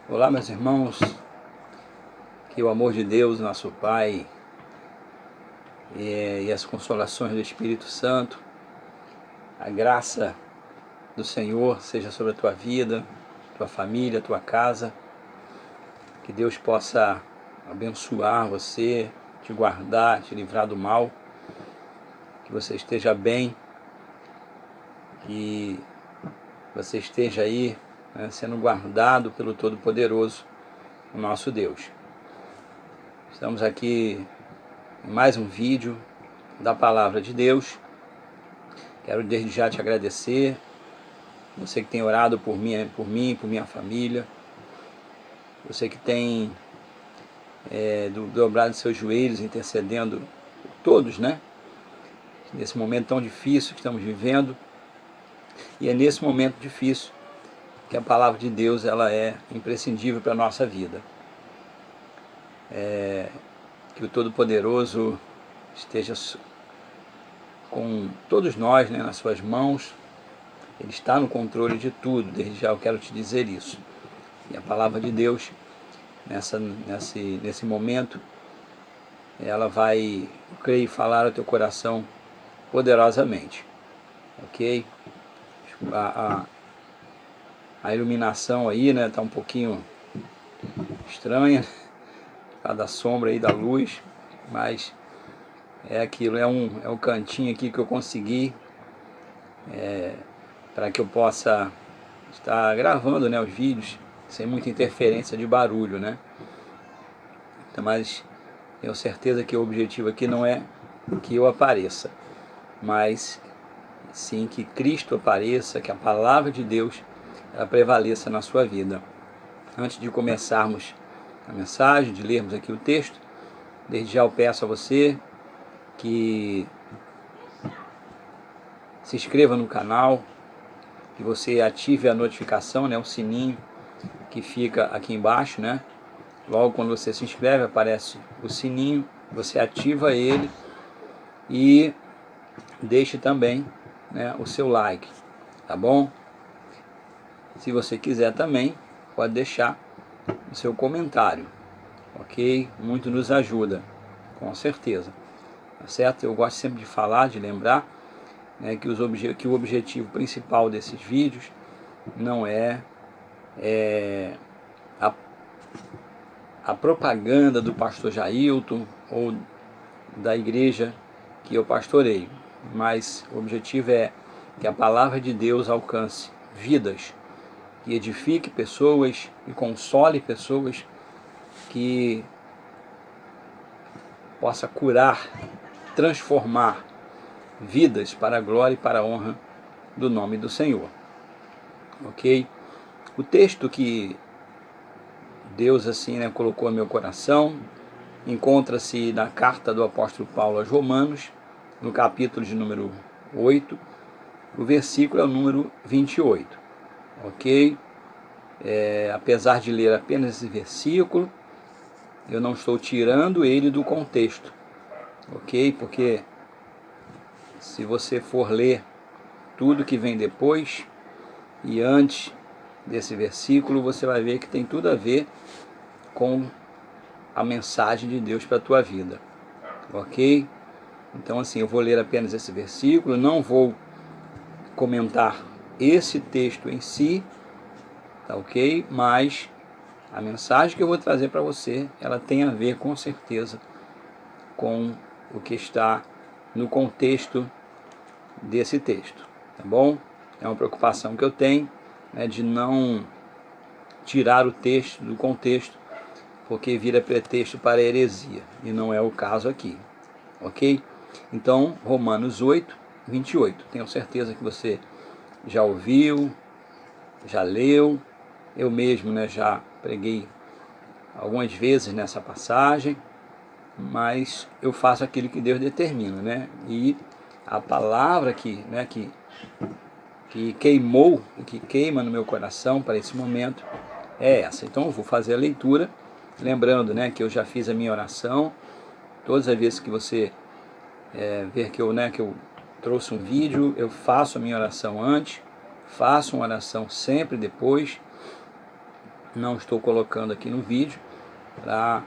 Olá, meus irmãos, que o amor de Deus, nosso Pai, e as consolações do Espírito Santo, a graça do Senhor seja sobre a tua vida, tua família, tua casa, que Deus possa abençoar você, te guardar, te livrar do mal, que você esteja bem, que você esteja aí, né, sendo guardado pelo Todo-Poderoso, o nosso Deus. Estamos aqui em mais um vídeo da Palavra de Deus. Quero desde já te agradecer, você que tem orado por mim, por minha família, você que tem dobrado seus joelhos, intercedendo por todos, né? Nesse momento tão difícil que estamos vivendo, e é nesse momento difícil que a Palavra de Deus ela é imprescindível para a nossa vida. Que o Todo-Poderoso esteja com todos nós, né, nas suas mãos. Ele está no controle de tudo, desde já eu quero te dizer isso. E a Palavra de Deus, nesse momento, ela vai, eu creio, falar ao teu coração poderosamente, ok? A iluminação aí, né, tá um pouquinho estranha, cada sombra aí da luz, mas é aquilo, é um cantinho aqui que eu consegui para que eu possa estar gravando, né, os vídeos sem muita interferência de barulho, né? Então, mas tenho certeza que o objetivo aqui não é que eu apareça, mas sim que Cristo apareça, que a Palavra de Deus ela prevaleça na sua vida. Antes de começarmos a mensagem, de lermos aqui o texto, desde já eu peço a você que se inscreva no canal, que você ative a notificação, né, o sininho que fica aqui embaixo, né? Logo quando você se inscreve aparece o sininho, você ativa ele e deixe também, né, o seu like, tá bom? Se você quiser também, pode deixar o seu comentário, ok? Muito nos ajuda, com certeza, tá certo? Eu gosto sempre de falar, de lembrar, né, que o objetivo principal desses vídeos não é a propaganda do pastor Jailton ou da igreja que eu pastorei, mas o objetivo é que a palavra de Deus alcance vidas, que edifique pessoas e console pessoas, que possa curar, transformar vidas para a glória e para a honra do nome do Senhor, ok? O texto que Deus assim, né, colocou no meu coração encontra-se na carta do apóstolo Paulo aos Romanos, no capítulo de número 8, o versículo é o número 28, ok? Apesar de ler apenas esse versículo, eu não estou tirando ele do contexto, ok? Porque se você for ler tudo que vem depois e antes desse versículo, você vai ver que tem tudo a ver com a mensagem de Deus para a tua vida, ok? Então assim, eu vou ler apenas esse versículo, não vou comentar esse texto em si, tá ok? Mas a mensagem que eu vou trazer para você, ela tem a ver com certeza com o que está no contexto desse texto, tá bom? É uma preocupação que eu tenho, né, de não tirar o texto do contexto, porque vira pretexto para heresia, e não é o caso aqui, ok? Então, Romanos 8, 28, tenho certeza que você já ouviu, já leu, eu mesmo, né, já preguei algumas vezes nessa passagem, mas eu faço aquilo que Deus determina, né? E a palavra que queimou e que queima no meu coração para esse momento é essa. Então eu vou fazer a leitura, lembrando, né, que eu já fiz a minha oração. Todas as vezes que você ver que eu trouxe um vídeo, eu faço a minha oração antes, faço uma oração sempre depois, não estou colocando aqui no vídeo para,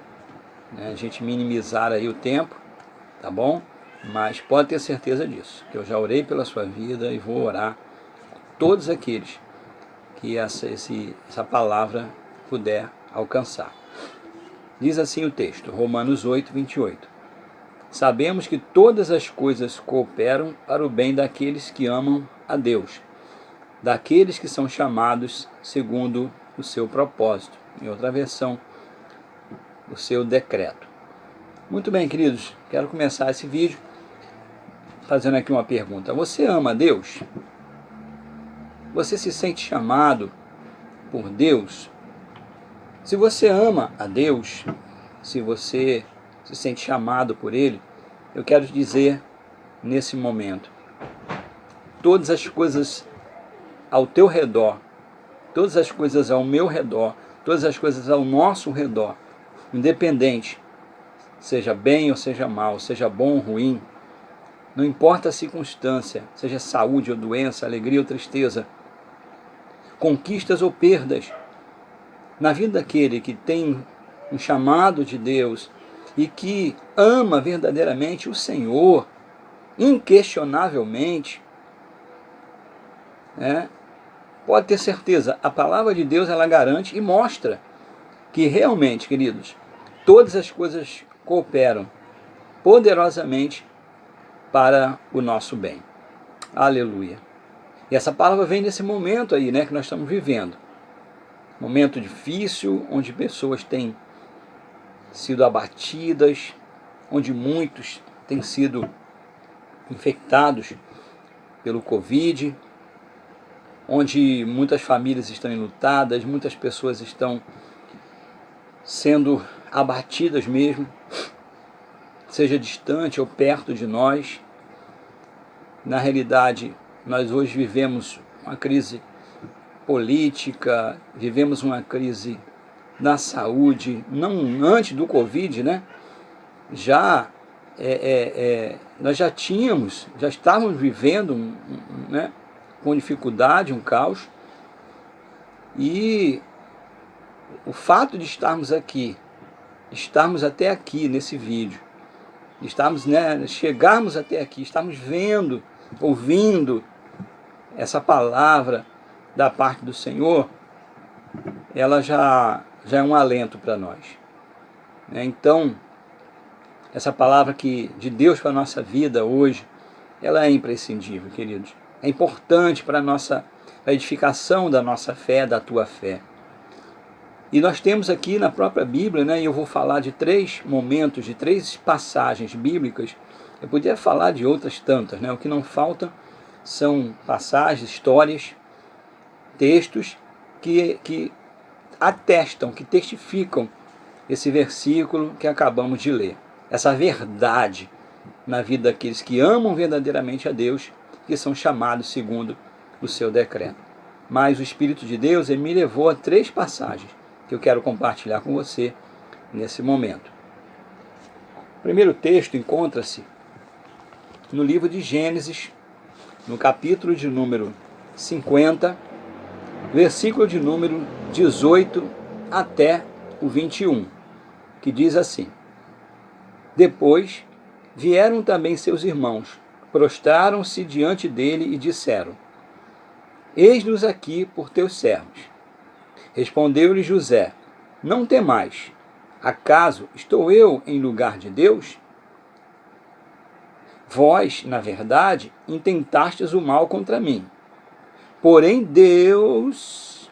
né, a gente minimizar aí o tempo, tá bom? Mas pode ter certeza disso, que eu já orei pela sua vida e vou orar por todos aqueles que essa palavra puder alcançar. Diz assim o texto, Romanos 8, 28. Sabemos que todas as coisas cooperam para o bem daqueles que amam a Deus, daqueles que são chamados segundo o seu propósito. Em outra versão, o seu decreto. Muito bem, queridos, quero começar esse vídeo fazendo aqui uma pergunta. Você ama a Deus? Você se sente chamado por Deus? Se você ama a Deus, se você se sente chamado por Ele, eu quero te dizer nesse momento, todas as coisas ao teu redor, todas as coisas ao meu redor, todas as coisas ao nosso redor, independente, seja bem ou seja mal, seja bom ou ruim, não importa a circunstância, seja saúde ou doença, alegria ou tristeza, conquistas ou perdas, na vida daquele que tem um chamado de Deus e que ama verdadeiramente o Senhor, inquestionavelmente, pode ter certeza, a palavra de Deus ela garante e mostra que realmente, queridos, todas as coisas cooperam poderosamente para o nosso bem. Aleluia. E essa palavra vem nesse momento aí, que nós estamos vivendo. Momento difícil, onde pessoas têm sido abatidas, onde muitos têm sido infectados pelo Covid, onde muitas famílias estão enlutadas, muitas pessoas estão sendo abatidas mesmo, seja distante ou perto de nós. Na realidade, nós hoje vivemos uma crise política, vivemos uma crise na saúde, não antes do Covid, nós já estávamos vivendo com dificuldade, um caos, e o fato de estarmos até aqui nesse vídeo, chegarmos até aqui, estamos vendo, ouvindo essa palavra da parte do Senhor, ela já é um alento para nós. Então, essa palavra de Deus para a nossa vida hoje, ela é imprescindível, queridos. É importante para a edificação da nossa fé, da tua fé. E nós temos aqui na própria Bíblia, e eu vou falar de 3 momentos, de 3 passagens bíblicas. Eu podia falar de outras tantas, o que não falta são passagens, histórias, textos que atestam, que testificam esse versículo que acabamos de ler. Essa verdade na vida daqueles que amam verdadeiramente a Deus, que são chamados segundo o seu decreto. Mas o Espírito de Deus ele me levou a 3 passagens que eu quero compartilhar com você nesse momento. O primeiro texto encontra-se no livro de Gênesis, no capítulo de número 50, versículo de número 18 até o 21, que diz assim: Depois vieram também seus irmãos, prostraram-se diante dele e disseram: Eis-nos aqui por teus servos. Respondeu-lhe José: Não temais, acaso estou eu em lugar de Deus? Vós, na verdade, intentastes o mal contra mim, porém Deus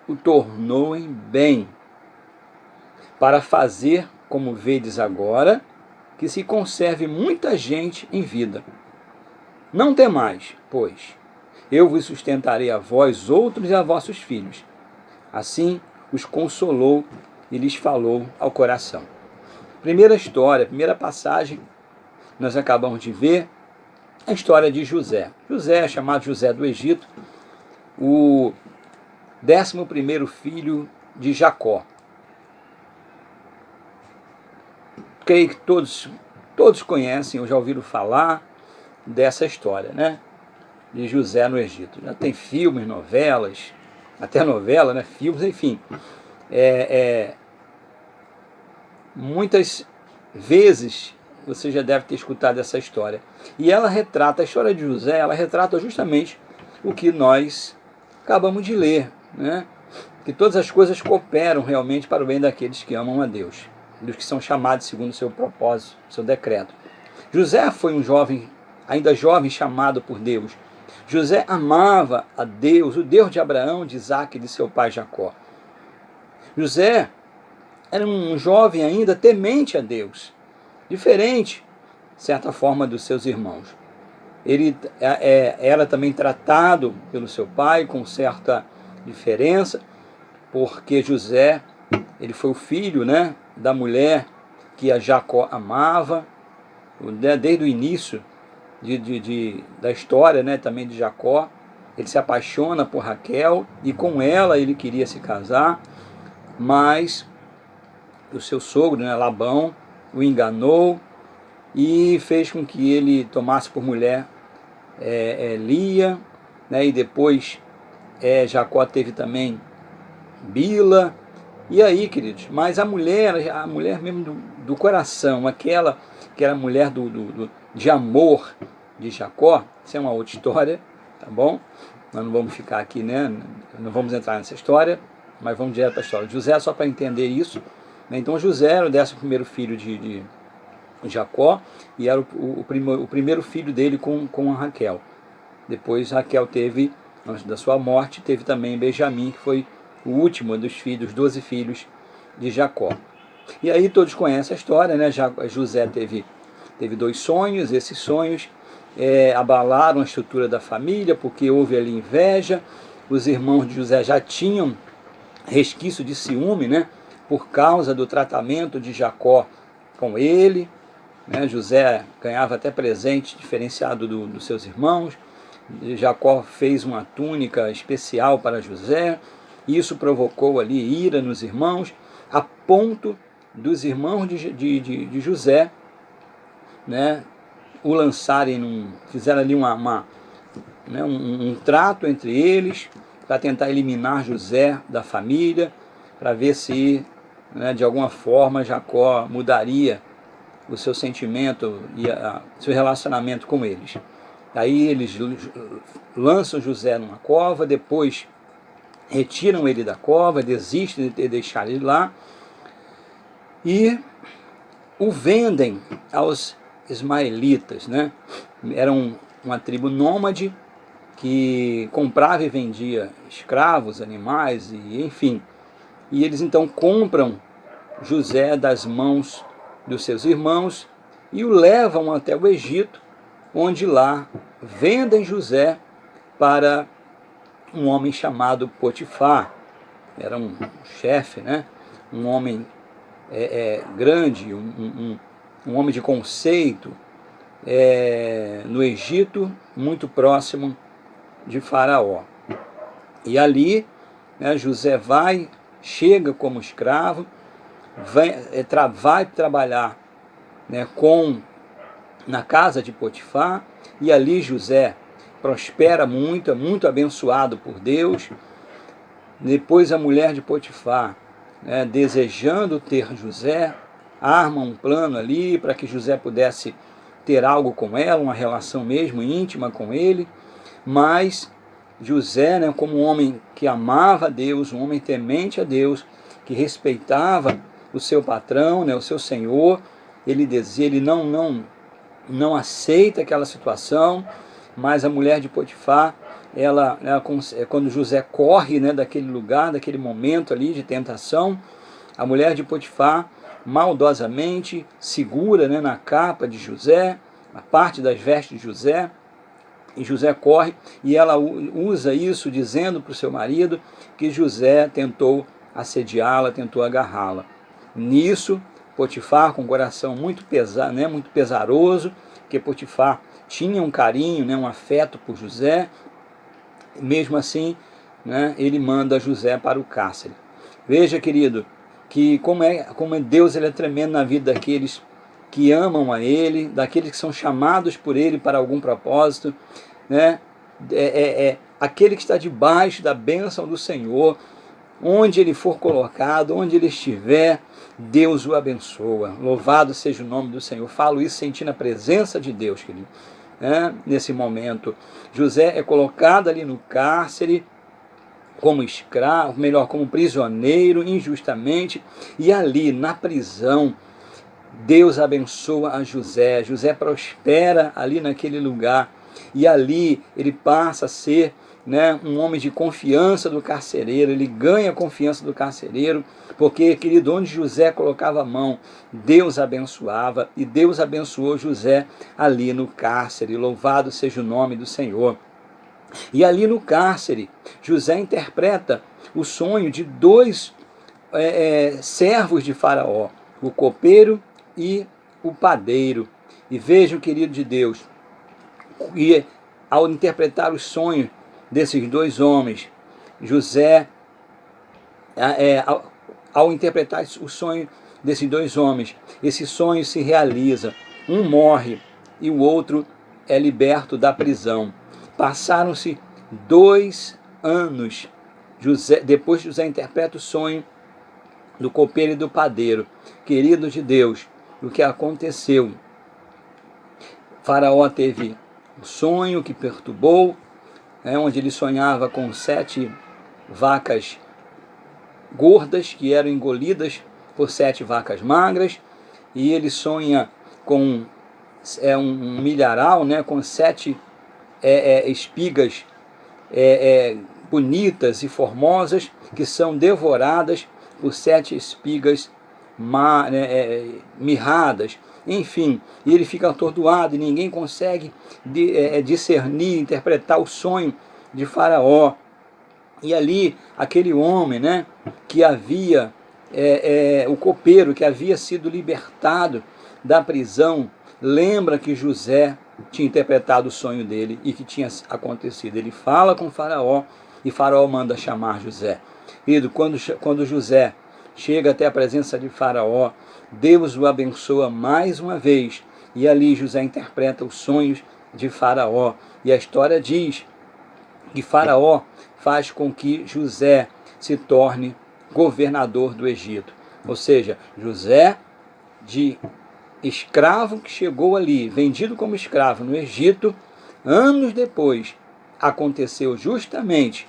o tornou em bem, para fazer, como vedes agora, que se conserve muita gente em vida. Não temais, pois, eu vos sustentarei a vós outros e a vossos filhos. Assim os consolou e lhes falou ao coração. Primeira história, primeira passagem, nós acabamos de ver a história de José. José, chamado José do Egito, o 11º filho de Jacó. Creio que todos conhecem ou já ouviram falar dessa história, de José no Egito. Já tem filmes, novelas, até novela, filmes, enfim. Muitas vezes você já deve ter escutado essa história. E ela retrata, a história de José, ela retrata justamente o que nós acabamos de ler, né? Que todas as coisas cooperam realmente para o bem daqueles que amam a Deus, dos que são chamados segundo o seu propósito, seu decreto. José foi um jovem, ainda jovem, chamado por Deus. José amava a Deus, o Deus de Abraão, de Isaac e de seu pai Jacó. José era um jovem ainda temente a Deus, diferente, de certa forma, dos seus irmãos. Ele era também tratado pelo seu pai com certa diferença, porque José, ele foi o filho, né, da mulher que a Jacó amava, desde o início da história, né, também de Jacó. Ele se apaixona por Raquel e com ela ele queria se casar, mas o seu sogro, né, Labão, o enganou e fez com que ele tomasse por mulher Lia, né, e depois Jacó teve também Bila. E aí, queridos, mas a mulher mesmo do coração, aquela que era a mulher de amor de Jacó, isso é uma outra história, tá bom? Nós não vamos ficar aqui, né? Não vamos entrar nessa história, mas vamos direto para a história de José, só para entender isso. Então José era o 11º filho de Jacó e era o primeiro filho dele com a Raquel. Depois Raquel teve, antes da sua morte, teve também Benjamim, que foi o último dos 12 filhos de Jacó. E aí todos conhecem a história, né? José teve 2 sonhos, esses sonhos abalaram a estrutura da família, porque houve ali inveja. Os irmãos de José já tinham resquício de ciúme, né? Por causa do tratamento de Jacó com ele, né? José ganhava até presente diferenciado dos seus irmãos. Jacó fez uma túnica especial para José. Isso provocou ali ira nos irmãos, a ponto dos irmãos de José, né, o lançarem, fizeram ali um trato entre eles para tentar eliminar José da família, para ver se, né, de alguma forma Jacó mudaria o seu sentimento e seu relacionamento com eles. Aí eles lançam José numa cova, depois retiram ele da cova, desistem de deixar ele lá e o vendem aos ismaelitas, né? Era uma tribo nômade que comprava e vendia escravos, animais, e enfim. E eles então compram José das mãos dos seus irmãos e o levam até o Egito, onde lá vendem José para um homem chamado Potifar. Era um chefe, né? Um homem grande, um homem de conceito, no Egito, muito próximo de Faraó. E ali, né, José chega como escravo, vai trabalhar, né, na casa de Potifar, e ali José prospera muito, é muito abençoado por Deus. Depois a mulher de Potifar, né, desejando ter José, arma um plano ali para que José pudesse ter algo com ela, uma relação mesmo íntima com ele, mas José, né, como um homem que amava a Deus, um homem temente a Deus, que respeitava o seu patrão, né, o seu senhor, ele não aceita aquela situação, mas a mulher de Potifar, quando José corre, né, daquele lugar, daquele momento ali de tentação, a mulher de Potifar maldosamente segura, né, na capa de José, a parte das vestes de José, e José corre e ela usa isso dizendo para o seu marido que José tentou assediá-la, tentou agarrá-la. Nisso, Potifar, com o coração muito pesado, né, muito pesaroso, porque Potifar tinha um carinho, né, um afeto por José, mesmo assim, né, ele manda José para o cárcere. Veja, querido, que como Deus ele é tremendo na vida daqueles que amam a Ele, daqueles que são chamados por Ele para algum propósito, né? Aquele que está debaixo da bênção do Senhor, onde ele for colocado, onde ele estiver, Deus o abençoa. Louvado seja o nome do Senhor. Falo isso sentindo a presença de Deus, querido. Nesse momento, José é colocado ali no cárcere, como escravo, melhor, como prisioneiro, injustamente, e ali na prisão, Deus abençoa a José. José prospera ali naquele lugar, e ali ele passa a ser, um homem de confiança do carcereiro. Ele ganha a confiança do carcereiro, porque, querido, onde José colocava a mão, Deus abençoava, e Deus abençoou José ali no cárcere. Louvado seja o nome do Senhor. E ali no cárcere, José interpreta o sonho de dois servos de Faraó, o copeiro e o padeiro. E vejam, querido de Deus, e ao interpretar os sonhos desses dois homens, José, ao interpretar o sonho desses dois homens, esse sonho se realiza. Um morre e o outro é liberto da prisão. Passaram-se 2 anos. Depois José interpreta o sonho do copeiro e do padeiro. Querido de Deus, o que aconteceu? Faraó teve um sonho que perturbou, onde ele sonhava com 7 vacas gordas que eram engolidas por 7 vacas magras, e ele sonha com um milharal, com 7 espigas bonitas e formosas, que são devoradas por 7 espigas mirradas. Enfim, e ele fica atordoado e ninguém consegue discernir, interpretar o sonho de Faraó. E ali, aquele homem, que havia, o copeiro, que havia sido libertado da prisão, lembra que José tinha interpretado o sonho dele e que tinha acontecido. Ele fala com Faraó e Faraó manda chamar José. Querido, quando José chega até a presença de Faraó, Deus o abençoa mais uma vez, e ali José interpreta os sonhos de Faraó, e a história diz que Faraó faz com que José se torne governador do Egito. Ou seja, José, de escravo que chegou ali, vendido como escravo no Egito, anos depois, aconteceu justamente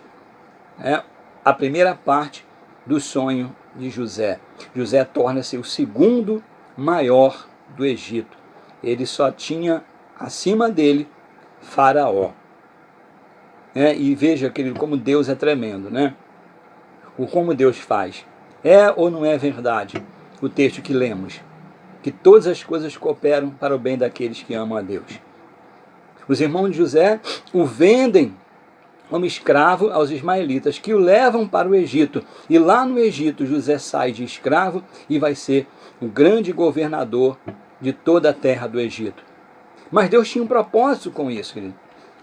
a primeira parte do sonho de José. José torna-se o segundo maior do Egito. Ele só tinha acima dele Faraó. E veja, querido, como Deus é tremendo, O como Deus faz. É ou não é verdade o texto que lemos? Que todas as coisas cooperam para o bem daqueles que amam a Deus. Os irmãos de José o vendem como escravo aos ismaelitas, que o levam para o Egito. E lá no Egito, José sai de escravo e vai ser o grande governador de toda a terra do Egito. Mas Deus tinha um propósito com isso, querido.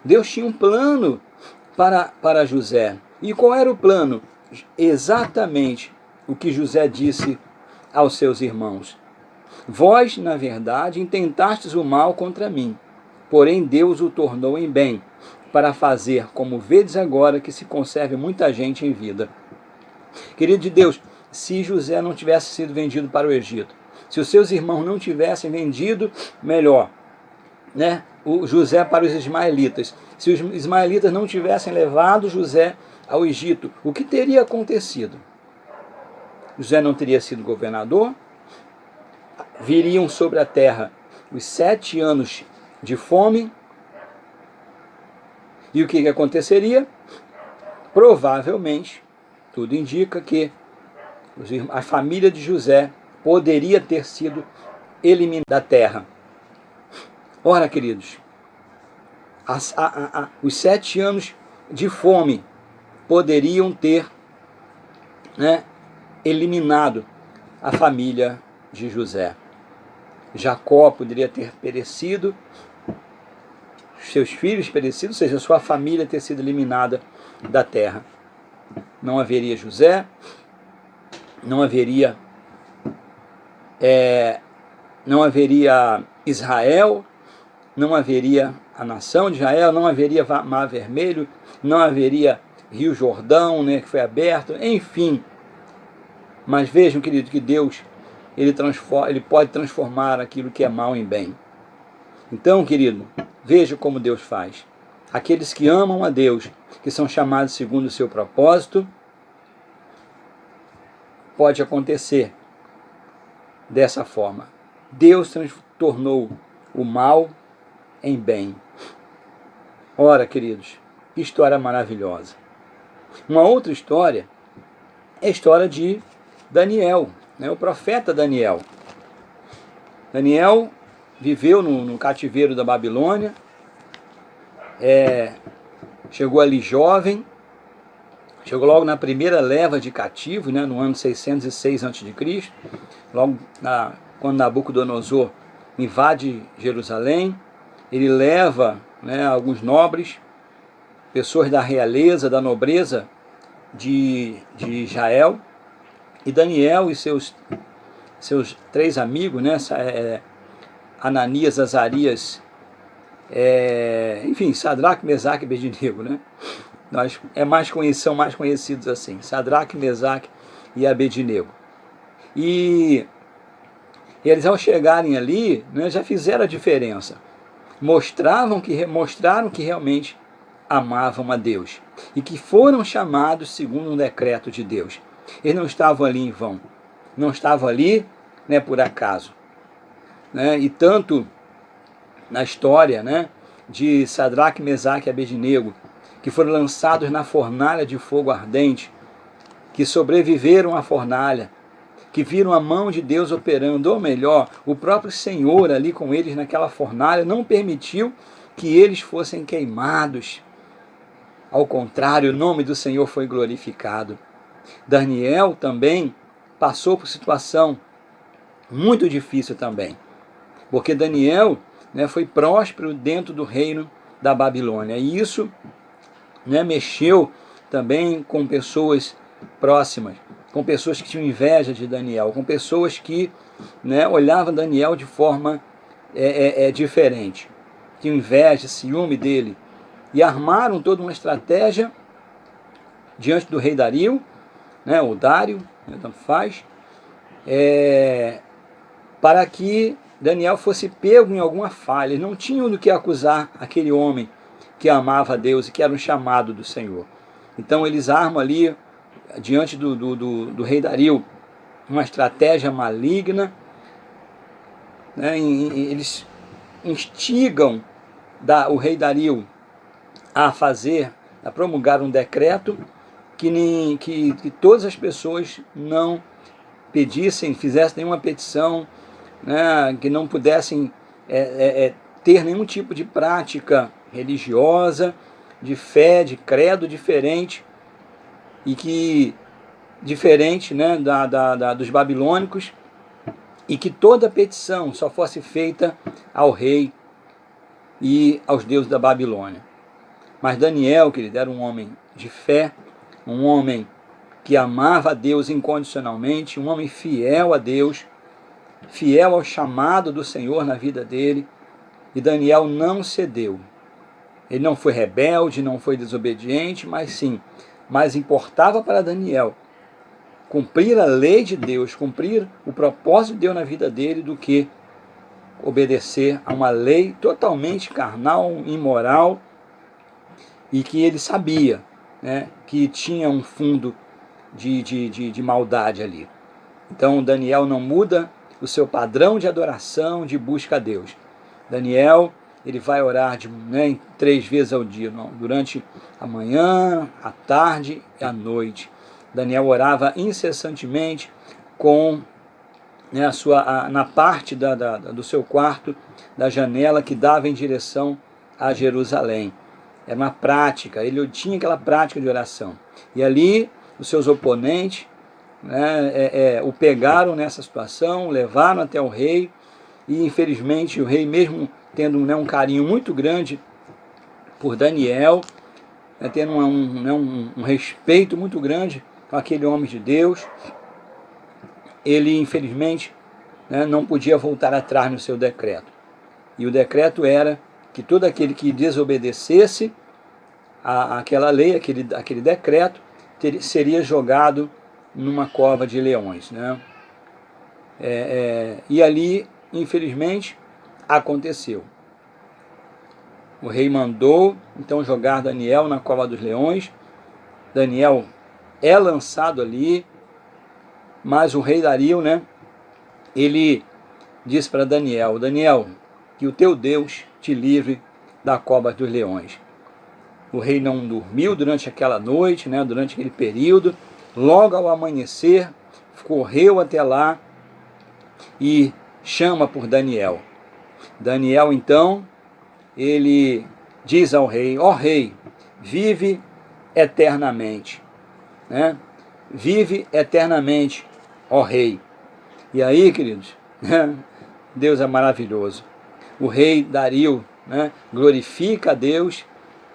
Deus tinha um plano para José. E qual era o plano? Exatamente o que José disse aos seus irmãos. Vós, na verdade, intentastes o mal contra mim, porém Deus o tornou em bem, para fazer, como vedes agora, que se conserve muita gente em vida. Querido de Deus, se José não tivesse sido vendido para o Egito, se os seus irmãos não tivessem vendido, melhor, o José para os ismaelitas, se os ismaelitas não tivessem levado José ao Egito, o que teria acontecido? José não teria sido governador, viriam sobre a terra os 7 anos de fome, e o que aconteceria? Provavelmente, tudo indica que a família de José poderia ter sido eliminada da terra. Ora, queridos, os 7 anos de fome poderiam ter eliminado a família de José. Jacó poderia ter perecido, seus filhos perecidos, ou seja, sua família ter sido eliminada da terra. Não haveria José, não haveria Israel, não haveria a nação de Israel, não haveria Mar Vermelho, não haveria Rio Jordão, né, que foi aberto, enfim. Mas vejam, querido, que Deus, ele pode transformar aquilo que é mal em bem. Então, querido, veja como Deus faz. Aqueles que amam a Deus, que são chamados segundo o seu propósito, pode acontecer dessa forma. Deus tornou o mal em bem. Ora, queridos, que história maravilhosa. Uma outra história é a história de Daniel, né, o profeta Daniel. Daniel viveu no cativeiro da Babilônia, chegou ali jovem, chegou logo na primeira leva de cativos, né, no ano 606 a.C., logo quando Nabucodonosor invade Jerusalém. Ele leva, né, alguns nobres, pessoas da realeza, da nobreza de Israel, e Daniel e seus 3 amigos, né, Ananias, Azarias, enfim, Sadraque, Mesaque e Abednego, né? São mais conhecidos assim, Sadraque, Mesaque e Abednego. E eles, ao chegarem ali, né, já fizeram a diferença. Mostraram que realmente amavam a Deus e que foram chamados segundo um decreto de Deus. Eles não estavam ali em vão, não estavam ali, né, por acaso, né? E tanto na história, né, de Sadraque, Mesaque e Abednego, que foram lançados na fornalha de fogo ardente, que sobreviveram à fornalha, que viram a mão de Deus operando, ou melhor, o próprio Senhor ali com eles naquela fornalha não permitiu que eles fossem queimados. Ao contrário, o nome do Senhor foi glorificado. Daniel também passou por situação muito difícil também, porque Daniel, né, foi próspero dentro do reino da Babilônia, e isso, né, mexeu também com pessoas próximas, com pessoas que tinham inveja de Daniel, com pessoas que, né, olhavam Daniel de forma diferente, tinham inveja, ciúme dele, e armaram toda uma estratégia diante do rei Dario, né, ou Dário, né, tanto faz, para que Daniel fosse pego em alguma falha. Eles não tinham do que acusar aquele homem que amava a Deus e que era um chamado do Senhor. Então eles armam ali, diante do rei Dario, uma estratégia maligna, né? Eles instigam o rei Dario a promulgar um decreto que todas as pessoas não fizessem nenhuma petição, né, que não pudessem ter nenhum tipo de prática religiosa, de fé, de credo diferente, e que diferente, né, dos babilônicos, e que toda petição só fosse feita ao rei e aos deuses da Babilônia. Mas Daniel, querido, era um homem de fé, um homem que amava a Deus incondicionalmente, um homem fiel a Deus, fiel ao chamado do Senhor na vida dele, e Daniel não cedeu. Ele não foi rebelde, não foi desobediente, mas importava para Daniel cumprir a lei de Deus, cumprir o propósito de Deus na vida dele, do que obedecer a uma lei totalmente carnal, imoral, e que ele sabia, né, que tinha um fundo de maldade ali. Então Daniel não muda o seu padrão de adoração, de busca a Deus. Daniel, ele vai orar 3 vezes ao dia, durante a manhã, a tarde e a noite. Daniel orava incessantemente na parte do seu quarto, da janela que dava em direção a Jerusalém. Era uma prática, ele tinha aquela prática de oração. E ali, os seus oponentes, né, o pegaram nessa situação, levaram até o rei, e infelizmente o rei, mesmo tendo um carinho muito grande por Daniel, tendo um respeito muito grande com aquele homem de Deus, ele infelizmente, né, não podia voltar atrás no seu decreto. E o decreto era que todo aquele que desobedecesse aquela lei, aquele decreto, seria jogado numa cova de leões, né? E ali, infelizmente, aconteceu. O rei mandou então jogar Daniel na cova dos leões. Daniel é lançado ali, mas o rei Dario, né, ele diz para Daniel: Daniel, que o teu Deus te livre da cova dos leões. O rei não dormiu durante aquela noite, né, durante aquele período. Logo ao amanhecer, correu até lá e chama por Daniel. Daniel, então, ele diz ao rei: ó rei, vive eternamente, né? Vive eternamente, ó rei. E aí, queridos, Deus é maravilhoso. O rei Dario, né, glorifica a Deus,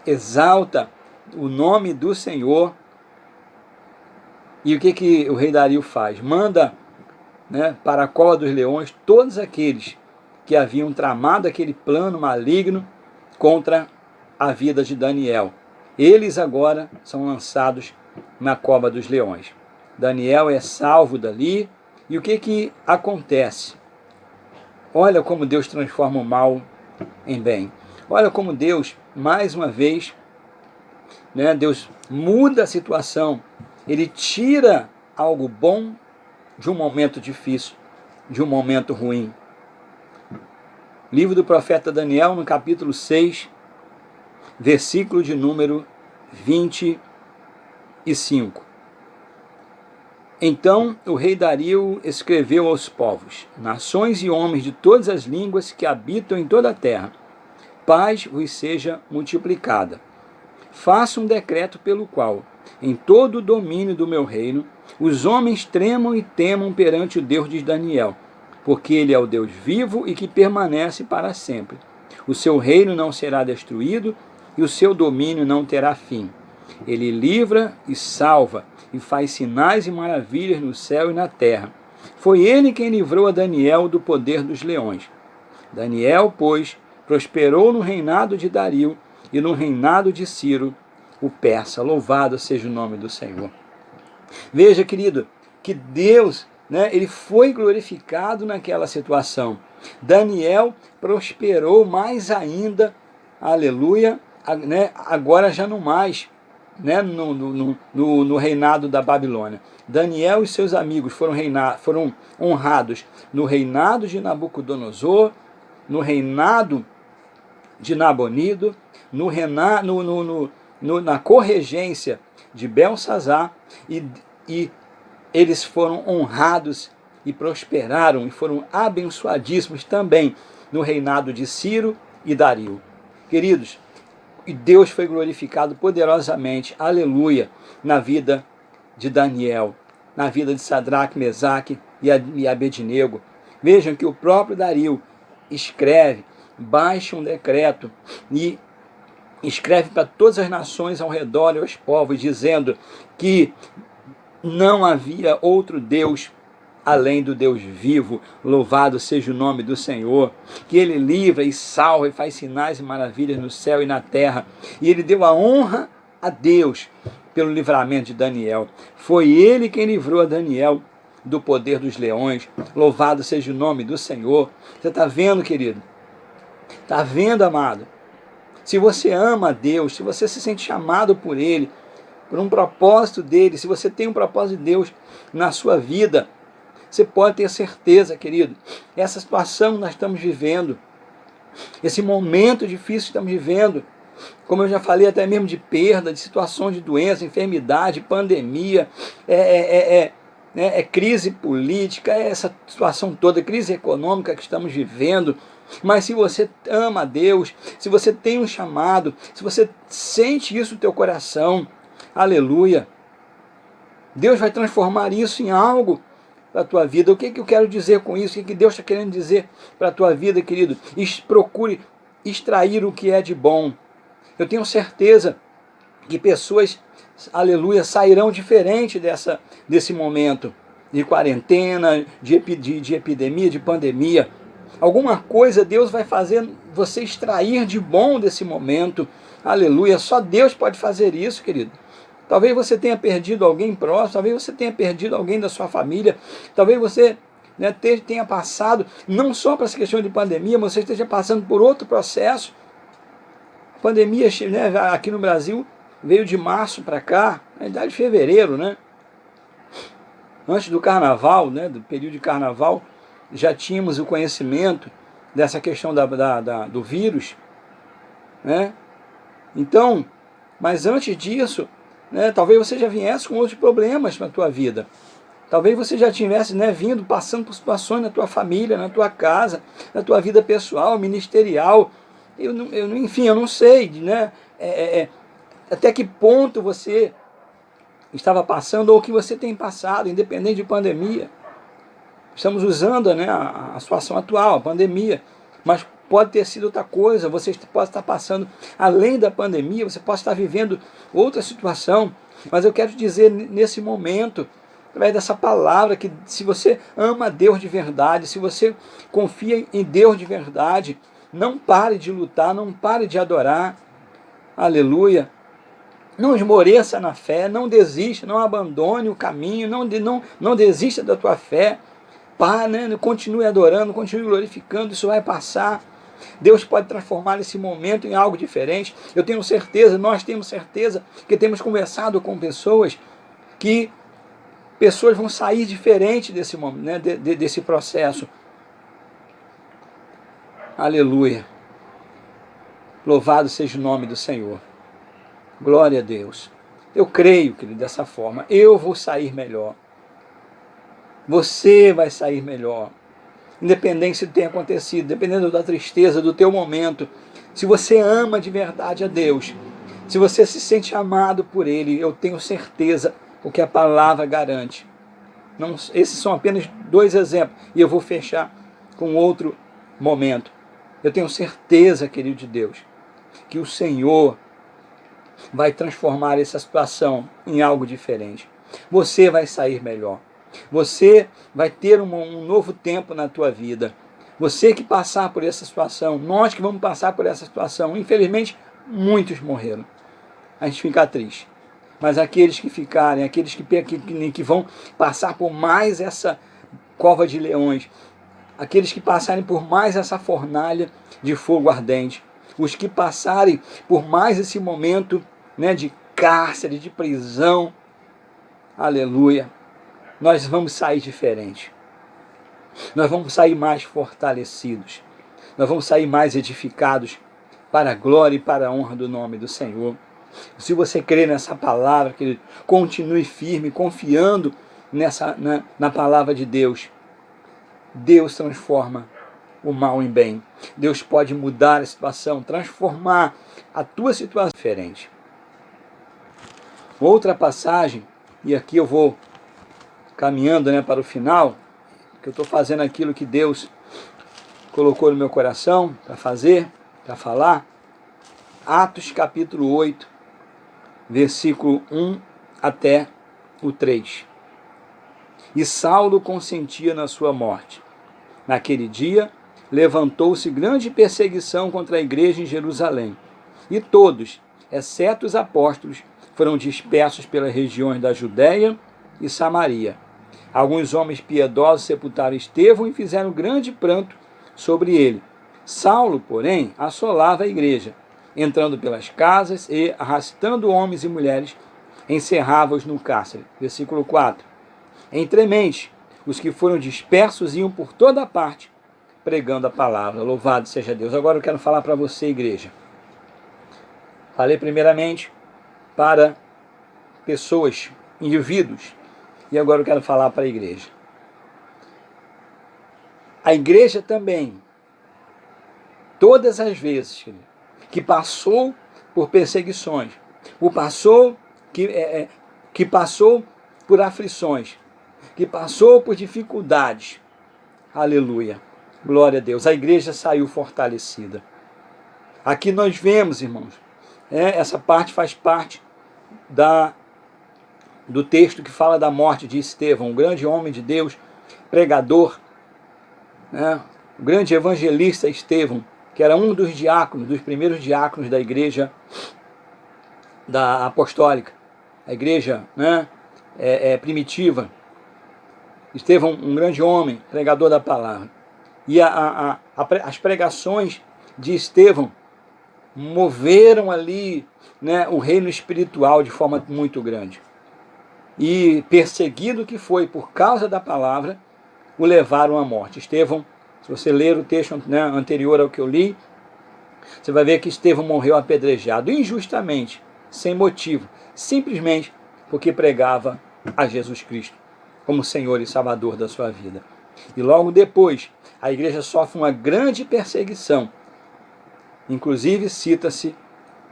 exalta o nome do Senhor. E o que o rei Dario faz? Manda, né, para a cova dos leões todos aqueles que haviam tramado aquele plano maligno contra a vida de Daniel. Eles agora são lançados na cova dos leões. Daniel é salvo dali. E o que acontece? Olha como Deus transforma o mal em bem. Olha como Deus, mais uma vez, né, Deus muda a situação. Ele tira algo bom de um momento difícil, de um momento ruim. Livro do profeta Daniel, no capítulo 6, versículo de número 25. Então o rei Dario escreveu aos povos, nações e homens de todas as línguas que habitam em toda a terra: paz vos seja multiplicada. Faça um decreto pelo qual, em todo o domínio do meu reino, os homens tremam e temam perante o Deus de Daniel, porque ele é o Deus vivo e que permanece para sempre. O seu reino não será destruído e o seu domínio não terá fim. Ele livra e salva e faz sinais e maravilhas no céu e na terra. Foi ele quem livrou a Daniel do poder dos leões. Daniel, pois, prosperou no reinado de Dario e no reinado de Ciro, o persa. Louvado seja o nome do Senhor. Veja, querido, que Deus, né, ele foi glorificado naquela situação. Daniel prosperou mais ainda, aleluia, né, agora já não mais, né, no reinado da Babilônia. Daniel e seus amigos foram honrados no reinado de Nabucodonosor, no reinado de Nabonido, na corregência de Belsazar, e eles foram honrados e prosperaram e foram abençoadíssimos também no reinado de Ciro e Dario. Queridos, e Deus foi glorificado poderosamente, aleluia, na vida de Daniel, na vida de Sadraque, Mesaque e Abednego. Vejam que o próprio Dario escreve, baixa um decreto e escreve para todas as nações ao redor e aos povos, dizendo que não havia outro Deus além do Deus vivo. Louvado seja o nome do Senhor, que ele livra e salva e faz sinais e maravilhas no céu e na terra. E ele deu a honra a Deus pelo livramento de Daniel. Foi ele quem livrou a Daniel do poder dos leões. Louvado seja o nome do Senhor. Você está vendo, querido? Está vendo, amado? Se você ama a Deus, se você se sente chamado por ele, por um propósito dele, se você tem um propósito de Deus na sua vida, você pode ter certeza, querido, essa situação que nós estamos vivendo, esse momento difícil que estamos vivendo, como eu já falei, até mesmo de perda, de situações de doença, enfermidade, pandemia, crise política, essa situação toda, crise econômica que estamos vivendo. Mas se você ama a Deus, se você tem um chamado, se você sente isso no teu coração, aleluia, Deus vai transformar isso em algo para a tua vida. O que eu quero dizer com isso? O que Deus está querendo dizer para a tua vida, querido? Procure extrair o que é de bom. Eu tenho certeza que pessoas, aleluia, sairão diferente desse momento de quarentena, de epidemia, de pandemia. Alguma coisa Deus vai fazer você extrair de bom desse momento. Aleluia, só Deus pode fazer isso, querido. Talvez você tenha perdido alguém próximo, talvez você tenha perdido alguém da sua família, talvez você, né, tenha passado, não só para essa questão de pandemia, mas você esteja passando por outro processo. A pandemia, né, aqui no Brasil veio de março para cá, na idade de fevereiro, né? Antes do carnaval, né, do período de carnaval, já tínhamos o conhecimento dessa questão do vírus, né? Então, mas antes disso, né, talvez você já viesse com outros problemas na tua vida. Talvez você já tivesse, né, vindo, passando por situações na tua família, na tua casa, na tua vida pessoal, ministerial. Enfim, eu não sei, né, até que ponto você estava passando ou o que você tem passado, independente de pandemia. Estamos usando, né, a situação atual, a pandemia, mas pode ter sido outra coisa, você pode estar passando, além da pandemia, você pode estar vivendo outra situação, mas eu quero dizer nesse momento, através dessa palavra, que se você ama Deus de verdade, se você confia em Deus de verdade, não pare de lutar, não pare de adorar, aleluia, não esmoreça na fé, não desista, não abandone o caminho, não desista da tua fé, né? Continue adorando, continue glorificando, isso vai passar. Deus pode transformar esse momento em algo diferente. Eu tenho certeza, nós temos certeza, que temos conversado com pessoas que pessoas vão sair diferente desse momento, né? Desse processo. Aleluia. Louvado seja o nome do Senhor. Glória a Deus. Eu creio, querido, dessa forma. Eu vou sair melhor. Você vai sair melhor. Independente do que tenha acontecido, dependendo da tristeza do teu momento, se você ama de verdade a Deus, se você se sente amado por Ele, eu tenho certeza o que a palavra garante. Não, esses são apenas 2 exemplos, e eu vou fechar com outro momento. Eu tenho certeza, querido de Deus, que o Senhor vai transformar essa situação em algo diferente. Você vai sair melhor. Você vai ter um novo tempo na tua vida. Você que passar por essa situação, nós que vamos passar por essa situação, infelizmente, muitos morreram. A gente fica triste. Mas aqueles que ficarem, aqueles que vão passar por mais essa cova de leões, aqueles que passarem por mais essa fornalha de fogo ardente, os que passarem por mais esse momento, né, de cárcere, de prisão, aleluia, nós vamos sair diferente. Nós vamos sair mais fortalecidos. Nós vamos sair mais edificados para a glória e para a honra do nome do Senhor. Se você crê nessa palavra, querido, continue firme, confiando na palavra de Deus. Deus transforma o mal em bem. Deus pode mudar a situação, transformar a tua situação diferente. Outra passagem, e aqui eu vou caminhando, né, para o final, que eu estou fazendo aquilo que Deus colocou no meu coração para fazer, para falar. Atos capítulo 8, versículo 1 até o 3. E Saulo consentia na sua morte. Naquele dia, levantou-se grande perseguição contra a igreja em Jerusalém, e todos, exceto os apóstolos, foram dispersos pelas regiões da Judéia e Samaria. Alguns homens piedosos sepultaram Estevão e fizeram grande pranto sobre ele. Saulo, porém, assolava a igreja, entrando pelas casas e, arrastando homens e mulheres, encerrava-os no cárcere. Versículo 4. Entremente, os que foram dispersos iam por toda parte, pregando a palavra. Louvado seja Deus. Agora eu quero falar para você, igreja. Falei primeiramente para pessoas, indivíduos, e agora eu quero falar para a igreja. A igreja também, todas as vezes que passou por perseguições, que passou por aflições, que passou por dificuldades, aleluia, glória a Deus, a igreja saiu fortalecida. Aqui nós vemos, irmãos, essa parte faz parte do texto que fala da morte de Estevão, um grande homem de Deus, pregador, né? O grande evangelista Estevão, que era um dos diáconos, dos primeiros diáconos da igreja da apostólica, a igreja, né, primitiva. Estevão, um grande homem, pregador da palavra. E as pregações de Estevão moveram ali, né, o reino espiritual de forma muito grande. E perseguido que foi por causa da palavra, o levaram à morte. Estevão, se você ler o texto, né, anterior ao que eu li, você vai ver que Estevão morreu apedrejado, injustamente, sem motivo, simplesmente porque pregava a Jesus Cristo como Senhor e Salvador da sua vida. E logo depois, a igreja sofre uma grande perseguição. Inclusive, cita-se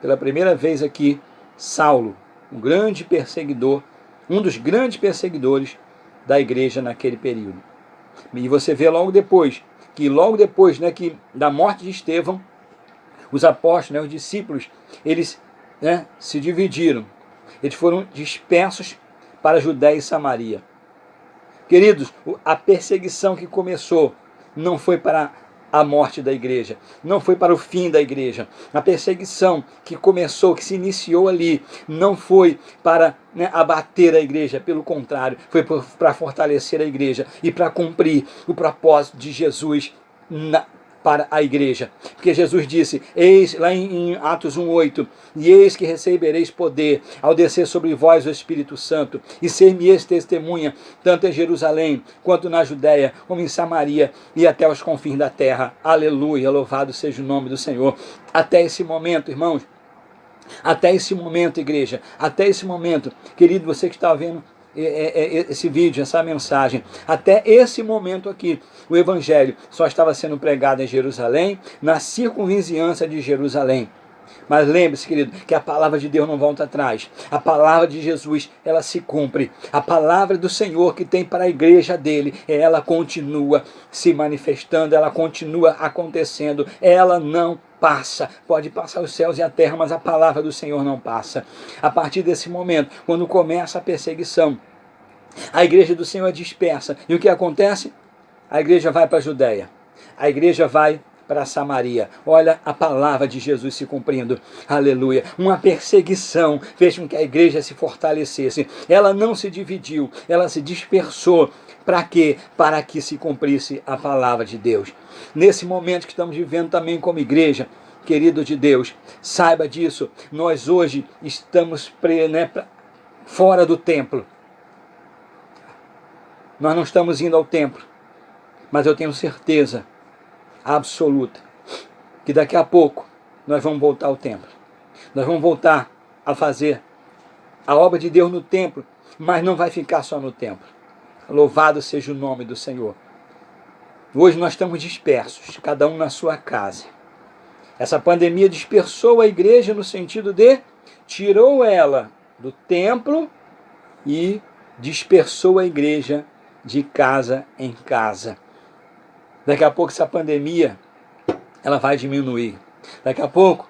pela primeira vez aqui Saulo, um grande perseguidor, um dos grandes perseguidores da igreja naquele período. E você vê logo depois, né, que da morte de Estevão, os apóstolos, né, os discípulos, eles, né, se dividiram. Eles foram dispersos para Judéia e Samaria. Queridos, a perseguição que começou não foi para a morte da igreja, não foi para o fim da igreja. A perseguição que começou, que se iniciou ali, não foi para, né, abater a igreja, pelo contrário, foi para fortalecer a igreja e para cumprir o propósito de Jesus para a igreja. Porque Jesus disse, eis, lá em Atos 1:8, e eis que recebereis poder ao descer sobre vós o Espírito Santo, e ser-me-eis testemunha, tanto em Jerusalém, quanto na Judéia, como em Samaria, e até os confins da terra. Aleluia, louvado seja o nome do Senhor. Até esse momento, irmãos, até esse momento, igreja, até esse momento, querido, você que está vendo esse vídeo, essa mensagem, até esse momento aqui, o evangelho só estava sendo pregado em Jerusalém, na circunvizinhança de Jerusalém. Mas lembre-se, querido, que a palavra de Deus não volta atrás. A palavra de Jesus, ela se cumpre. A palavra do Senhor que tem para a igreja dele, ela continua se manifestando, ela continua acontecendo, ela não passa. Pode passar os céus e a terra, mas a palavra do Senhor não passa. A partir desse momento, quando começa a perseguição, a igreja do Senhor é dispersa. E o que acontece? A igreja vai para a Judéia. A igreja vai para Samaria. Olha a palavra de Jesus se cumprindo. Aleluia. Uma perseguição fez com que a igreja se fortalecesse. Ela não se dividiu, ela se dispersou. Para quê? Para que se cumprisse a palavra de Deus. Nesse momento que estamos vivendo também como igreja, querido de Deus, saiba disso. Nós hoje estamos fora do templo. Nós não estamos indo ao templo. Mas eu tenho certeza absoluta que daqui a pouco nós vamos voltar ao templo. Nós vamos voltar a fazer a obra de Deus no templo, mas não vai ficar só no templo. Louvado seja o nome do Senhor. Hoje nós estamos dispersos, cada um na sua casa. Essa pandemia dispersou a igreja no sentido de tirou ela do templo e dispersou a igreja de casa em casa. Daqui a pouco essa pandemia, ela vai diminuir. Daqui a pouco,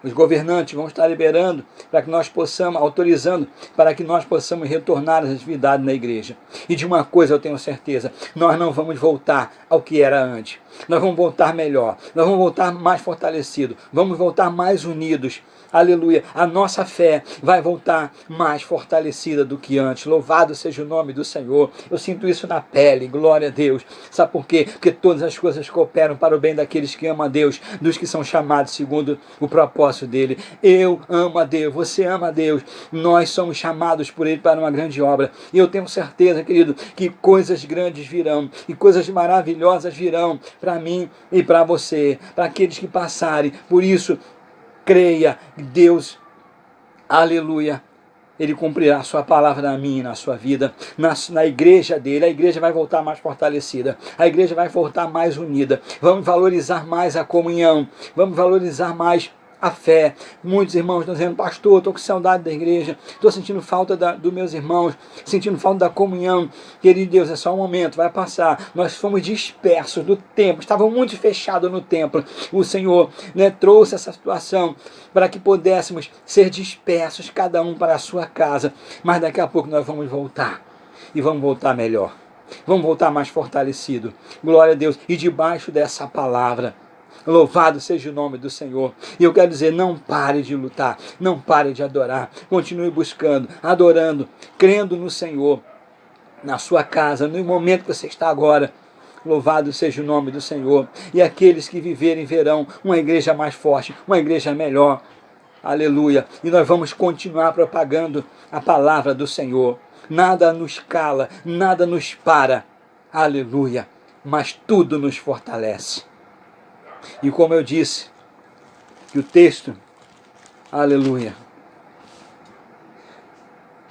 os governantes vão estar liberando para que nós possamos, autorizando para que nós possamos retornar às atividades na igreja. E de uma coisa eu tenho certeza, nós não vamos voltar ao que era antes. Nós vamos voltar melhor, nós vamos voltar mais fortalecidos, vamos voltar mais unidos. Aleluia, a nossa fé vai voltar mais fortalecida do que antes. Louvado seja o nome do Senhor. Eu sinto isso na pele, glória a Deus. Sabe por quê? Porque todas as coisas cooperam para o bem daqueles que amam a Deus, dos que são chamados segundo o propósito dele. Eu amo a Deus, você ama a Deus, nós somos chamados por ele para uma grande obra. E eu tenho certeza, querido, que coisas grandes virão, e coisas maravilhosas virão para mim e para você, para aqueles que passarem. Por isso, creia, Deus, aleluia, Ele cumprirá a sua palavra na minha e na sua vida, na igreja dele. A igreja vai voltar mais fortalecida, a igreja vai voltar mais unida. Vamos valorizar mais a comunhão, vamos valorizar mais a fé. Muitos irmãos estão dizendo, pastor, estou com saudade da igreja, estou sentindo falta dos meus irmãos, sentindo falta da comunhão. Querido Deus, é só um momento, vai passar. Nós fomos dispersos do templo, estávamos muito fechados no templo. O Senhor, né, trouxe essa situação para que pudéssemos ser dispersos, cada um para a sua casa. Mas daqui a pouco nós vamos voltar, e vamos voltar melhor. Vamos voltar mais fortalecido. Glória a Deus. E debaixo dessa palavra, Louvado seja o nome do Senhor. E eu quero dizer, não pare de lutar, não pare de adorar. Continue buscando, adorando, crendo no Senhor, na sua casa, no momento que você está agora. Louvado seja o nome do Senhor. E aqueles que viverem verão uma igreja mais forte, uma igreja melhor. Aleluia. E nós vamos continuar propagando a palavra do Senhor. Nada nos cala, nada nos para. Aleluia. Mas tudo nos fortalece. E como eu disse, que o texto, aleluia,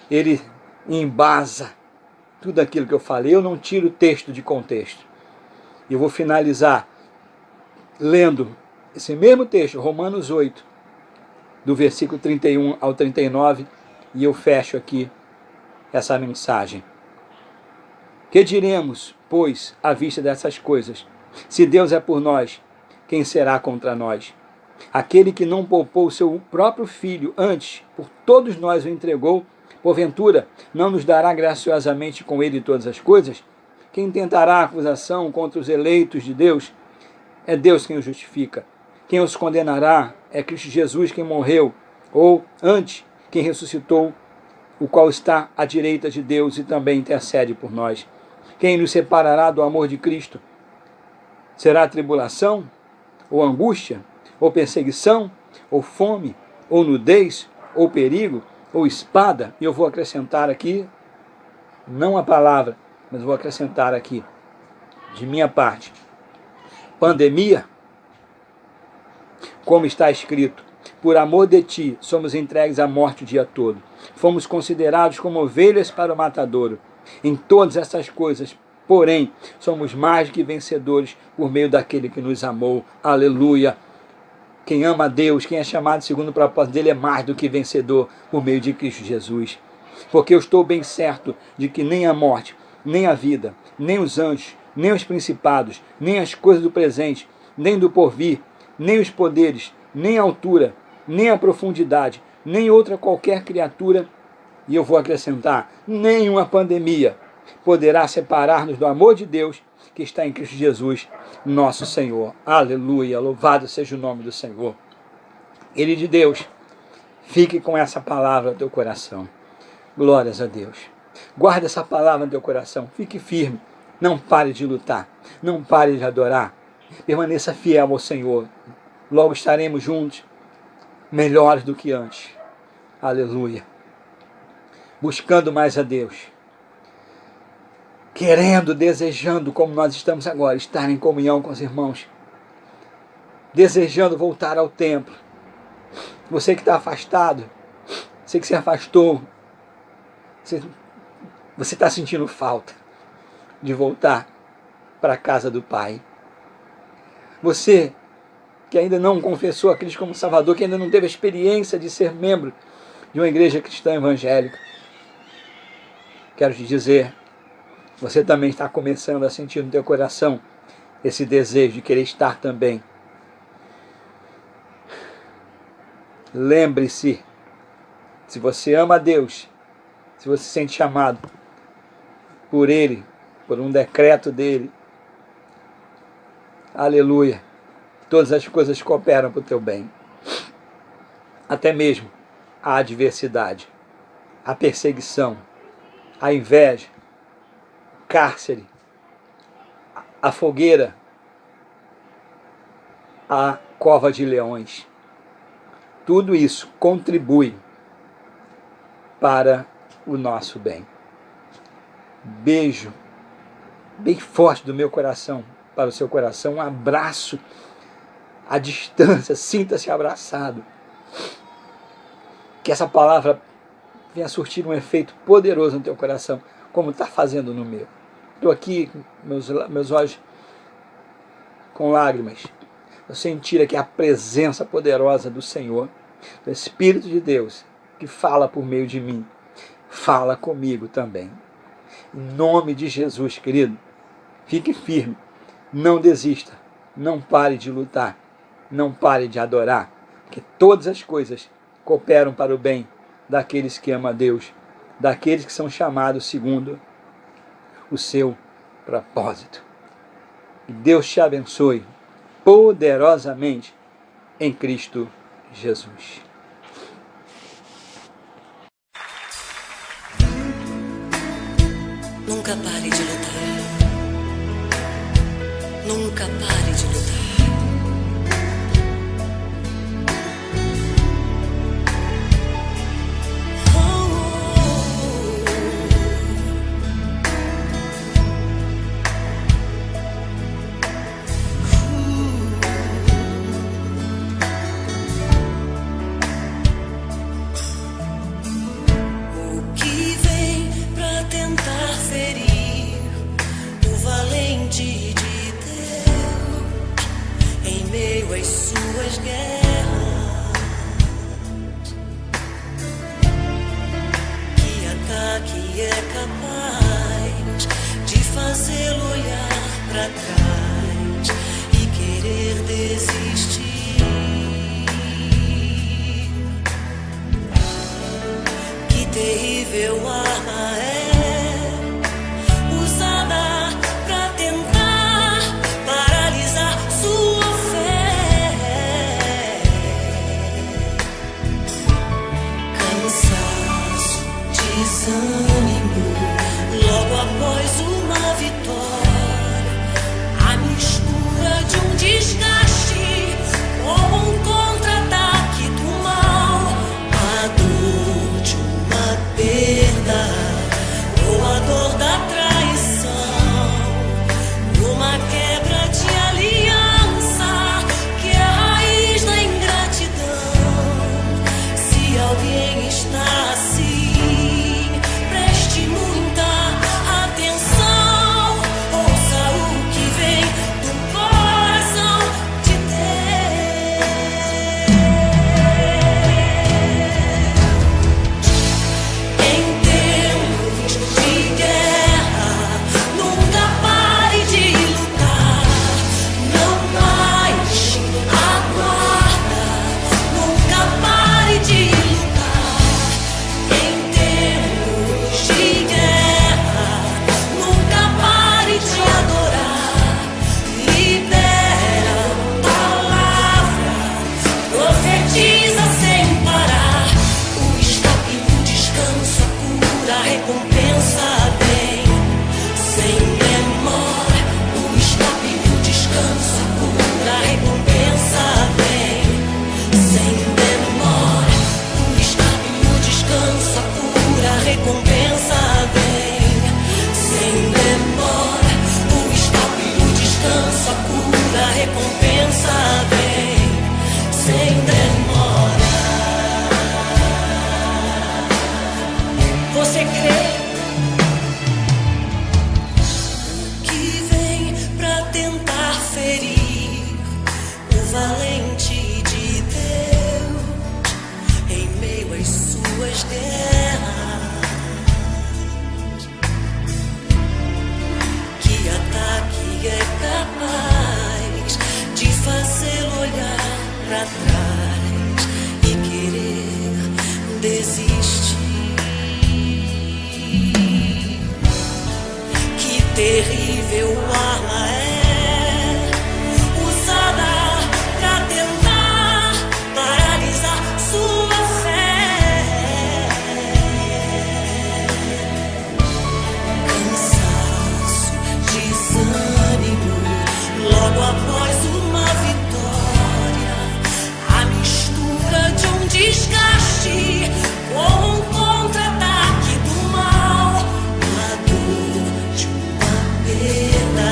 ele embasa tudo aquilo que eu falei. Eu não tiro o texto de contexto. Eu vou finalizar lendo esse mesmo texto, Romanos 8, do versículo 31 ao 39, e eu fecho aqui essa mensagem. Que diremos, pois, à vista dessas coisas? Se Deus é por nós, quem será contra nós? Aquele que não poupou o seu próprio filho, antes, por todos nós o entregou, porventura, não nos dará graciosamente com ele todas as coisas? Quem tentará acusação contra os eleitos de Deus? É Deus quem os justifica. Quem os condenará? É Cristo Jesus quem morreu, ou, antes, quem ressuscitou, o qual está à direita de Deus e também intercede por nós. Quem nos separará do amor de Cristo? Será tribulação, ou angústia, ou perseguição, ou fome, ou nudez, ou perigo, ou espada? E eu vou acrescentar aqui, não a palavra, mas vou acrescentar aqui, de minha parte, pandemia, como está escrito, por amor de ti somos entregues à morte o dia todo. Fomos considerados como ovelhas para o matadouro. Em todas essas coisas, porém, somos mais do que vencedores por meio daquele que nos amou. Aleluia! Quem ama a Deus, quem é chamado segundo o propósito dele, é mais do que vencedor por meio de Cristo Jesus. Porque eu estou bem certo de que nem a morte, nem a vida, nem os anjos, nem os principados, nem as coisas do presente, nem do porvir, nem os poderes, nem a altura, nem a profundidade, nem outra qualquer criatura, e eu vou acrescentar, nenhuma pandemia poderá separar-nos do amor de Deus que está em Cristo Jesus, nosso Senhor. Aleluia, louvado seja o nome do Senhor. Ele de Deus, fique com essa palavra no teu coração. Glórias a Deus. Guarda essa palavra no teu coração, fique firme, não pare de lutar, não pare de adorar, permaneça fiel ao Senhor. Logo estaremos juntos, melhores do que antes. Aleluia. Buscando mais a Deus. Querendo, desejando, como nós estamos agora, estar em comunhão com os irmãos. Desejando voltar ao templo. Você que está afastado, você que se afastou, você está sentindo falta de voltar para a casa do Pai. Você que ainda não confessou a Cristo como Salvador, que ainda não teve a experiência de ser membro de uma igreja cristã evangélica, quero te dizer, você também está começando a sentir no teu coração esse desejo de querer estar também. Lembre-se, se você ama a Deus, se você se sente chamado por Ele, por um decreto dEle, aleluia, todas as coisas cooperam para o teu bem. Até mesmo a adversidade, a perseguição, a inveja, o cárcere, a fogueira, a cova de leões. Tudo isso contribui para o nosso bem. Beijo bem forte do meu coração para o seu coração. Um abraço à distância. Sinta-se abraçado. Que essa palavra venha surtir um efeito poderoso no teu coração, como está fazendo no meu. Estou aqui, meus olhos com lágrimas. Eu sentir aqui a presença poderosa do Senhor, do Espírito de Deus, que fala por meio de mim. Fala comigo também. Em nome de Jesus, querido, fique firme. Não desista. Não pare de lutar. Não pare de adorar. Porque todas as coisas cooperam para o bem daqueles que amam a Deus, daqueles que são chamados segundo o seu propósito. Que Deus te abençoe poderosamente em Cristo Jesus. Nunca pare de lutar. Nunca pare de lutar. Suas guerras, que ataque é capaz de fazê-lo olhar para trás e querer desistir. Que terrível arma é usada para tentar paralisar sua desânimo, logo após uma vitória, a mistura de um desgaste ou um contra-ataque do mal, a dor de uma perda ou a dor da traição, uma quebra de aliança que é a raiz da ingratidão. Se alguém está assim, você crê que vem pra tentar ferir o valente de Deus em meio às suas guerras? Que ataque é capaz de fazê-lo olhar pra trás e querer desistir? Terrível arma é usada pra tentar paralisar sua fé. Cansaço, desânimo, logo após uma vitória, a mistura de um desgaste com um contra-ataque do mal, a dor de uma perda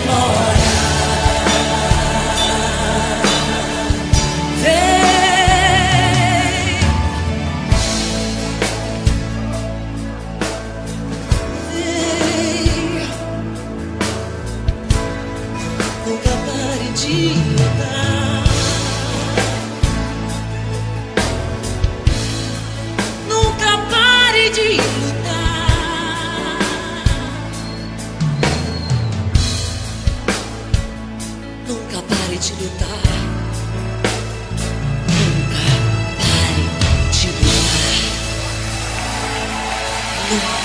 demora. Nunca pare de lutar. Nunca pare de lutar. Nunca pare de lutar. Nunca pare de lutar. Nunca.